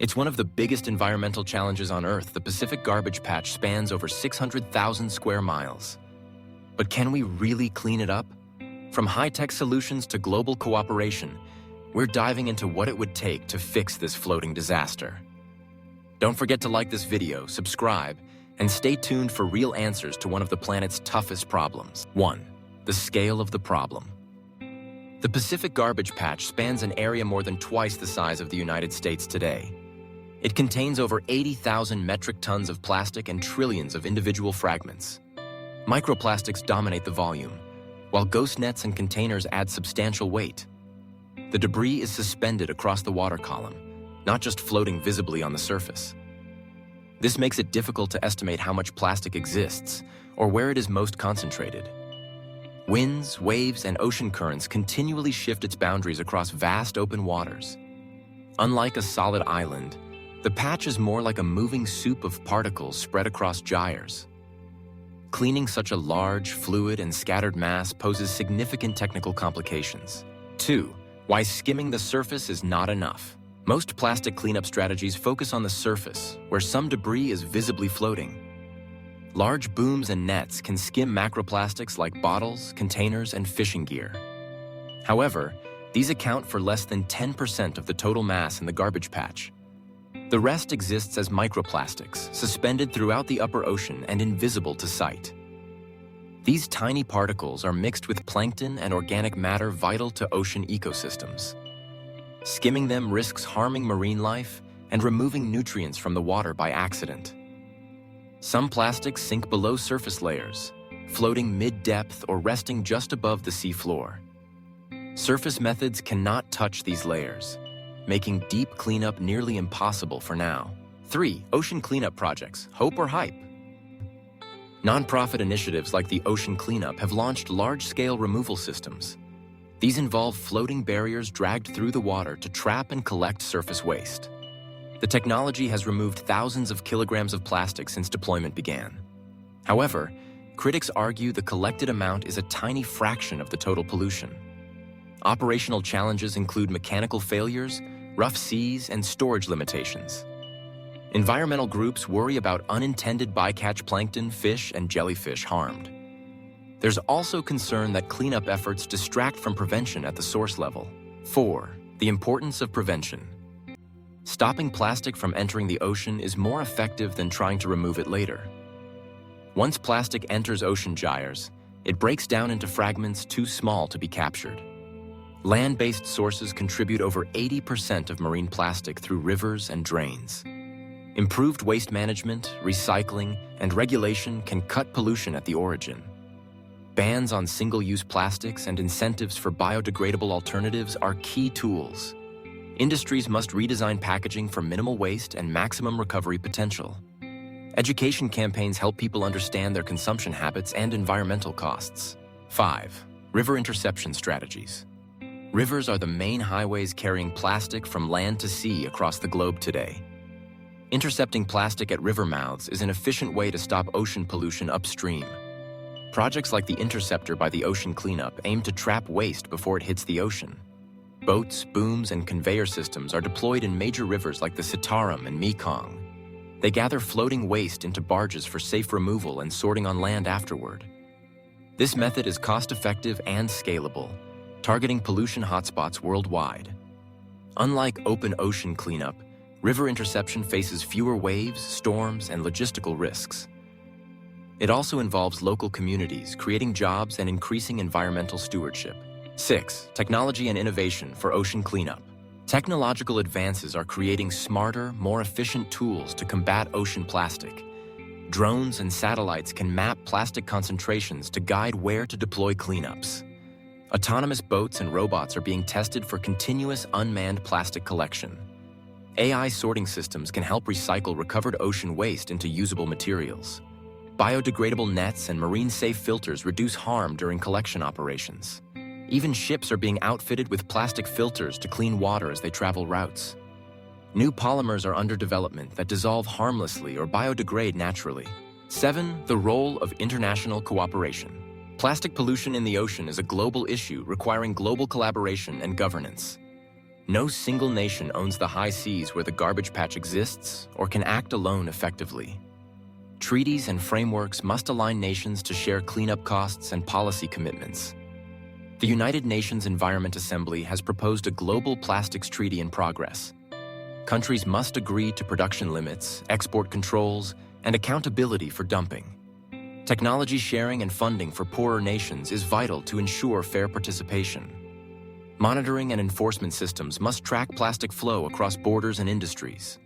It's one of the biggest environmental challenges on Earth. The Pacific Garbage Patch spans over 600,000 square miles. But can we really clean it up? From high-tech solutions to global cooperation, we're diving into what it would take to fix this floating disaster. Don't forget to like this video, subscribe, and stay tuned for real answers to one of the planet's toughest problems. 1. The scale of the problem. The Pacific Garbage Patch spans an area more than twice the size of the United States today. It contains over 80,000 metric tons of plastic and trillions of individual fragments. Microplastics dominate the volume, while ghost nets and containers add substantial weight. The debris is suspended across the water column, not just floating visibly on the surface. This makes it difficult to estimate how much plastic exists or where it is most concentrated. Winds, waves, and ocean currents continually shift its boundaries across vast open waters. Unlike a solid island, the patch is more like a moving soup of particles spread across gyres. Cleaning such a large, fluid, and scattered mass poses significant technical complications. 2. Why skimming the surface is not enough. Most plastic cleanup strategies focus on the surface, where some debris is visibly floating. Large booms and nets can skim macroplastics like bottles, containers, and fishing gear. However, these account for less than 10% of the total mass in the garbage patch. The rest exists as microplastics, suspended throughout the upper ocean and invisible to sight. These tiny particles are mixed with plankton and organic matter vital to ocean ecosystems. Skimming them risks harming marine life and removing nutrients from the water by accident. Some plastics sink below surface layers, floating mid-depth or resting just above the seafloor. Surface methods cannot touch these layers, making deep cleanup nearly impossible for now. 3. Ocean cleanup projects, hope or hype? Nonprofit initiatives like the Ocean Cleanup have launched large-scale removal systems. These involve floating barriers dragged through the water to trap and collect surface waste. The technology has removed thousands of kilograms of plastic since deployment began. However, critics argue the collected amount is a tiny fraction of the total pollution. Operational challenges include mechanical failures, rough seas, and storage limitations. Environmental groups worry about unintended bycatch plankton, fish, and jellyfish harmed. There's also concern that cleanup efforts distract from prevention at the source level. 4. The importance of prevention. Stopping plastic from entering the ocean is more effective than trying to remove it later. Once plastic enters ocean gyres, it breaks down into fragments too small to be captured. Land-based sources contribute over 80% of marine plastic through rivers and drains. Improved waste management, recycling, and regulation can cut pollution at the origin. Bans on single-use plastics and incentives for biodegradable alternatives are key tools. Industries must redesign packaging for minimal waste and maximum recovery potential. Education campaigns help people understand their consumption habits and environmental costs. 5. River interception strategies. Rivers are the main highways carrying plastic from land to sea across the globe today. Intercepting plastic at river mouths is an efficient way to stop ocean pollution upstream. Projects like the Interceptor by the Ocean Cleanup aim to trap waste before it hits the ocean. Boats, booms, and conveyor systems are deployed in major rivers like the Sitaram and Mekong. They gather floating waste into barges for safe removal and sorting on land afterward. This method is cost-effective and scalable, targeting pollution hotspots worldwide. Unlike open ocean cleanup, river interception faces fewer waves, storms, and logistical risks. It also involves local communities, creating jobs and increasing environmental stewardship. 6. Technology and innovation for ocean cleanup. Technological advances are creating smarter, more efficient tools to combat ocean plastic. Drones and satellites can map plastic concentrations to guide where to deploy cleanups. Autonomous boats and robots are being tested for continuous unmanned plastic collection. AI sorting systems can help recycle recovered ocean waste into usable materials. Biodegradable nets and marine-safe filters reduce harm during collection operations. Even ships are being outfitted with plastic filters to clean water as they travel routes. New polymers are under development that dissolve harmlessly or biodegrade naturally. 7. The role of international cooperation. Plastic pollution in the ocean is a global issue requiring global collaboration and governance. No single nation owns the high seas where the garbage patch exists or can act alone effectively. Treaties and frameworks must align nations to share cleanup costs and policy commitments. The United Nations Environment Assembly has proposed a global plastics treaty in progress. Countries must agree to production limits, export controls, and accountability for dumping. Technology sharing and funding for poorer nations is vital to ensure fair participation. Monitoring and enforcement systems must track plastic flow across borders and industries.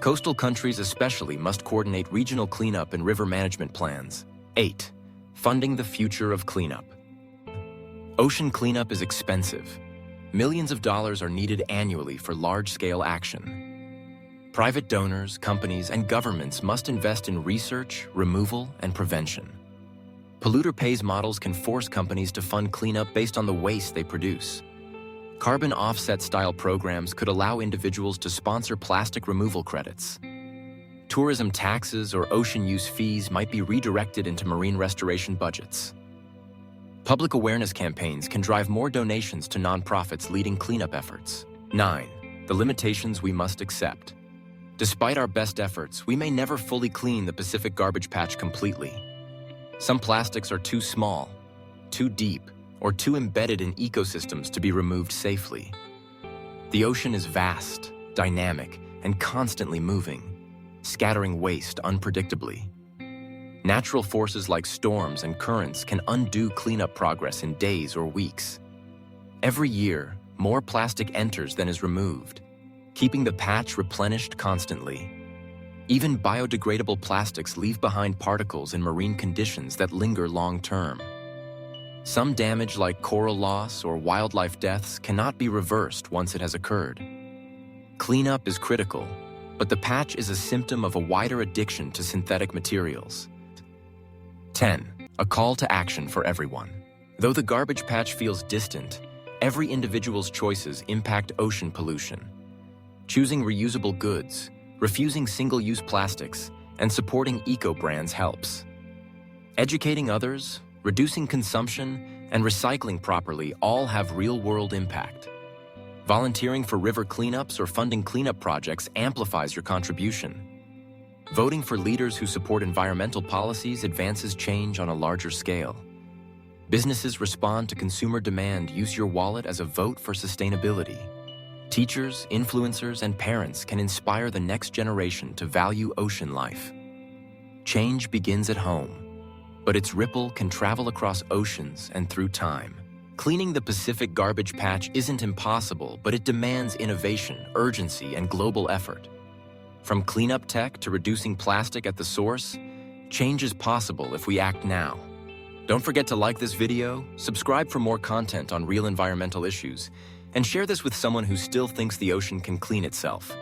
Coastal countries especially must coordinate regional cleanup and river management plans. 8. Funding the future of cleanup. Ocean cleanup is expensive. Millions of dollars are needed annually for large-scale action. Private donors, companies, and governments must invest in research, removal, and prevention. Polluter pays models can force companies to fund cleanup based on the waste they produce. Carbon offset-style programs could allow individuals to sponsor plastic removal credits. Tourism taxes or ocean use fees might be redirected into marine restoration budgets. Public awareness campaigns can drive more donations to nonprofits leading cleanup efforts. 9. The limitations we must accept. Despite our best efforts, we may never fully clean the Pacific garbage patch completely. Some plastics are too small, too deep, or too embedded in ecosystems to be removed safely. The ocean is vast, dynamic, and constantly moving, scattering waste unpredictably. Natural forces like storms and currents can undo cleanup progress in days or weeks. Every year, more plastic enters than is removed, keeping the patch replenished constantly. Even biodegradable plastics leave behind particles in marine conditions that linger long-term. Some damage like coral loss or wildlife deaths cannot be reversed once it has occurred. Cleanup is critical, but the patch is a symptom of a wider addiction to synthetic materials. 10. A call to action for everyone. Though the garbage patch feels distant, every individual's choices impact ocean pollution. Choosing reusable goods, refusing single-use plastics, and supporting eco-brands helps. Educating others, reducing consumption, and recycling properly all have real-world impact. Volunteering for river cleanups or funding cleanup projects amplifies your contribution. Voting for leaders who support environmental policies advances change on a larger scale. Businesses respond to consumer demand. Use your wallet as a vote for sustainability. Teachers, influencers, and parents can inspire the next generation to value ocean life. Change begins at home, but its ripple can travel across oceans and through time. Cleaning the Pacific garbage patch isn't impossible, but it demands innovation, urgency, and global effort. From cleanup tech to reducing plastic at the source, change is possible if we act now. Don't forget to like this video, subscribe for more content on real environmental issues, and share this with someone who still thinks the ocean can clean itself.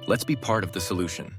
Let's be part of the solution.